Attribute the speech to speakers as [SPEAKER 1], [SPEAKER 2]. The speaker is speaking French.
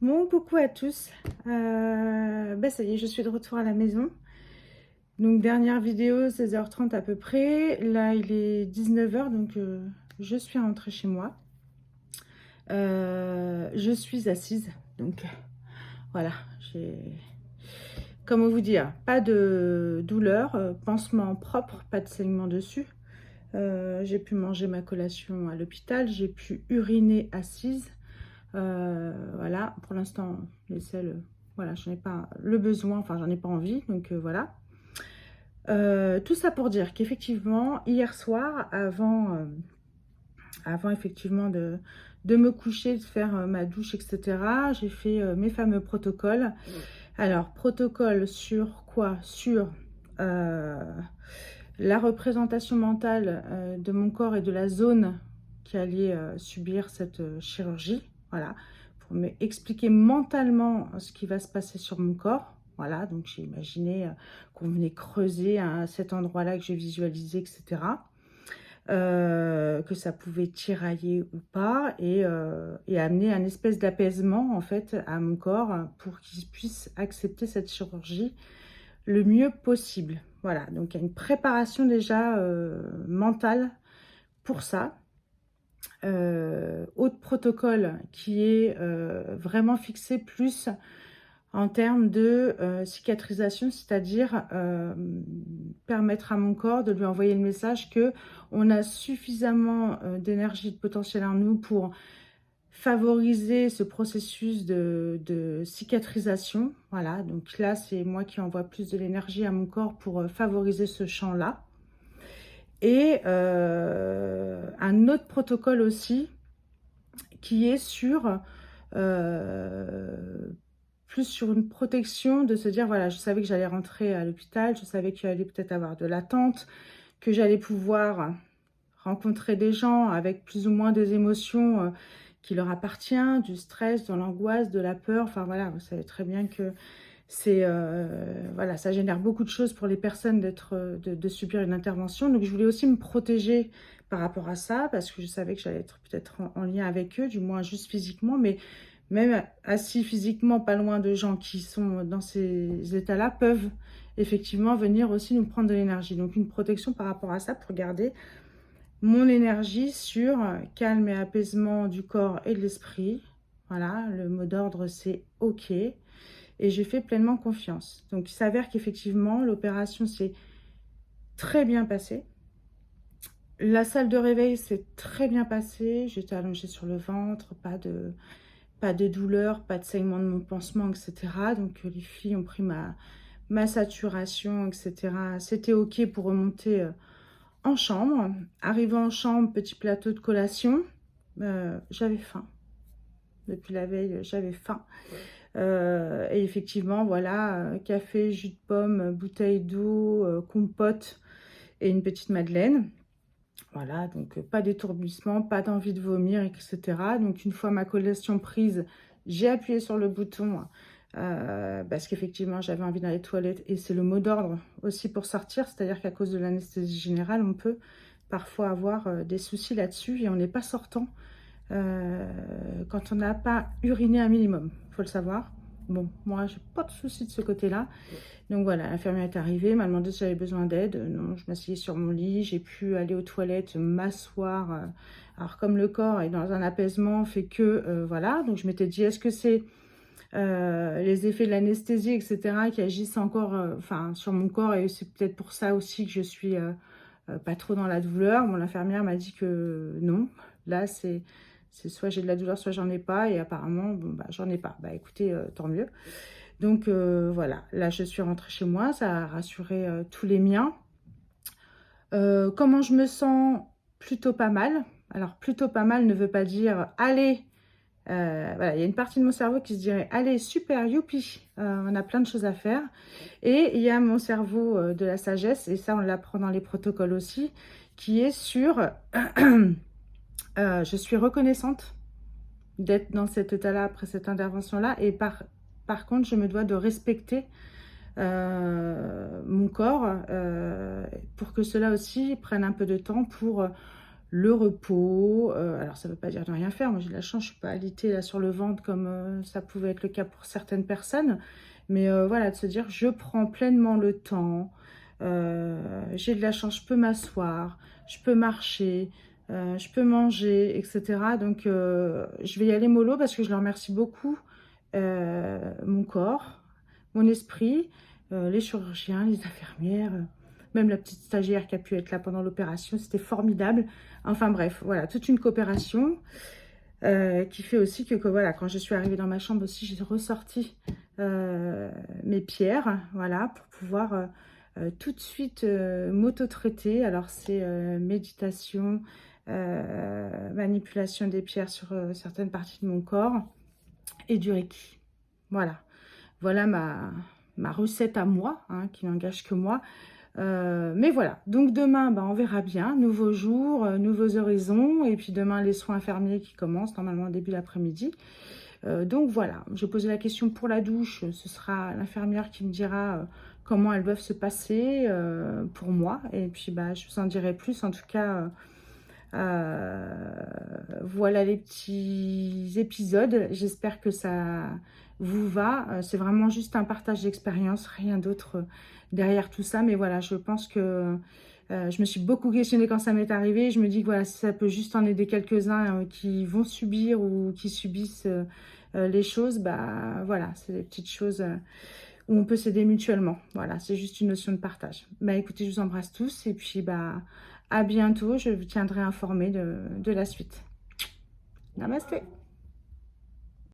[SPEAKER 1] Bon, coucou à tous. Ça y est, je suis de retour à la maison. Donc, dernière vidéo, 16h30 à peu près. Là, il est 19h, donc je suis rentrée chez moi. Je suis assise. Donc, voilà. Comment vous dire? Pas de douleur, pansement propre, pas de saignement dessus. J'ai pu manger ma collation à l'hôpital. J'ai pu uriner assise. Voilà, pour l'instant, les selles, voilà, j'en ai pas le besoin, enfin, j'en ai pas envie, donc voilà. Tout ça pour dire qu'effectivement, hier soir, avant effectivement de me coucher, de faire ma douche, etc., j'ai fait mes fameux protocoles. Alors, protocole sur quoi? Sur euh, la représentation mentale de mon corps et de la zone qui allait subir cette chirurgie. Voilà, pour m'expliquer mentalement ce qui va se passer sur mon corps. Voilà, donc j'ai imaginé qu'on venait creuser à cet endroit-là que j'ai visualisé, etc. Que ça pouvait tirailler ou pas et amener un espèce d'apaisement en fait à mon corps pour qu'il puisse accepter cette chirurgie le mieux possible. Voilà, donc il y a une préparation déjà mentale pour ça. Autre protocole qui est vraiment fixé plus en termes de cicatrisation, c'est-à-dire permettre à mon corps de lui envoyer le message que on a suffisamment d'énergie, de potentiel en nous pour favoriser ce processus de cicatrisation. Voilà, donc là, c'est moi qui envoie plus de l'énergie à mon corps pour favoriser ce champ-là. Et un autre protocole aussi qui est sur plus sur une protection, de se dire, voilà, je savais que j'allais rentrer à l'hôpital, je savais qu'il allait peut-être avoir de l'attente, que j'allais pouvoir rencontrer des gens avec plus ou moins des émotions qui leur appartiennent, du stress, de l'angoisse, de la peur. Enfin voilà, vous savez très bien que c'est voilà, ça génère beaucoup de choses pour les personnes de subir une intervention. Donc je voulais aussi me protéger par rapport à ça parce que je savais que j'allais être peut-être en lien avec eux, du moins juste physiquement, mais même assis physiquement pas loin de gens qui sont dans ces états-là peuvent effectivement venir aussi nous prendre de l'énergie. Donc une protection par rapport à ça pour garder mon énergie sur calme et apaisement du corps et de l'esprit. Voilà, le mot d'ordre c'est OK. Et j'ai fait pleinement confiance. Donc il s'avère qu'effectivement, l'opération s'est très bien passée. La salle de réveil s'est très bien passée. J'étais allongée sur le ventre, pas de douleur, pas de saignement de mon pansement, etc. Donc les filles ont pris ma saturation, etc. C'était OK pour remonter en chambre. Arrivant en chambre, petit plateau de collation. J'avais faim. Depuis la veille, j'avais faim. Et effectivement, voilà, café, jus de pomme, bouteille d'eau, compote et une petite madeleine. Voilà, donc pas d'étourdissement, pas d'envie de vomir, etc. Donc une fois ma collation prise, j'ai appuyé sur le bouton parce qu'effectivement j'avais envie d'aller aux toilettes et c'est le mot d'ordre aussi pour sortir, c'est-à-dire qu'à cause de l'anesthésie générale, on peut parfois avoir des soucis là-dessus et on n'est pas sortant quand on n'a pas uriné un minimum, il faut le savoir. Bon, moi, j'ai pas de soucis de ce côté-là. Donc voilà, l'infirmière est arrivée, m'a demandé si j'avais besoin d'aide. Non, je m'asseyais sur mon lit, j'ai pu aller aux toilettes, m'asseoir. Alors comme le corps est dans un apaisement, fait que, voilà. Donc je m'étais dit, est-ce que c'est les effets de l'anesthésie, etc., qui agissent encore enfin, sur mon corps et c'est peut-être pour ça aussi que je suis pas trop dans la douleur. Bon, l'infirmière m'a dit que non. Là, c'est soit j'ai de la douleur, soit j'en ai pas. Et apparemment, bon, bah, j'en ai pas. Bah écoutez, tant mieux. Donc voilà, là je suis rentrée chez moi, ça a rassuré tous les miens. Comment je me sens? Plutôt pas mal. Alors plutôt pas mal ne veut pas dire allez, voilà, il y a une partie de mon cerveau qui se dirait allez, super, youpi, on a plein de choses à faire. Et il y a mon cerveau de la sagesse, et ça on l'apprend dans les protocoles aussi, qui est sur je suis reconnaissante d'être dans cet état-là après cette intervention-là, et par contre je me dois de respecter mon corps pour que cela aussi prenne un peu de temps pour le repos. Alors, ça ne veut pas dire de rien faire. Moi, j'ai de la chance, je ne suis pas alitée là sur le ventre comme ça pouvait être le cas pour certaines personnes. Mais voilà, de se dire, je prends pleinement le temps. J'ai de la chance, je peux m'asseoir, je peux marcher, je peux manger, etc. Donc, je vais y aller mollo parce que je leur remercie beaucoup mon corps, mon esprit, les chirurgiens, les infirmières, même la petite stagiaire qui a pu être là pendant l'opération, c'était formidable. Enfin bref, voilà, toute une coopération qui fait aussi que voilà, quand je suis arrivée dans ma chambre aussi, j'ai ressorti mes pierres, voilà, pour pouvoir tout de suite m'auto-traiter. Alors c'est méditation, manipulation des pierres sur certaines parties de mon corps et du Reiki. Voilà, voilà ma recette à moi, hein, qui n'engage que moi. Mais voilà, donc demain, on verra bien. Nouveau jour, nouveaux horizons. Et puis demain, les soins infirmiers qui commencent, normalement début l'après-midi. Donc voilà, je posais la question pour la douche. Ce sera l'infirmière qui me dira comment elles doivent se passer pour moi. Et puis, je vous en dirai plus. En tout cas, voilà les petits épisodes. J'espère que ça vous va. C'est vraiment juste un partage d'expérience, rien d'autre derrière tout ça. Mais voilà, je pense que je me suis beaucoup questionnée quand ça m'est arrivé. Je me dis que voilà, si ça peut juste en aider quelques-uns qui vont subir ou qui subissent les choses, voilà, c'est des petites choses où on peut s'aider mutuellement. Voilà, c'est juste une notion de partage. Écoutez, je vous embrasse tous et puis à bientôt. Je vous tiendrai informé de la suite. Namasté.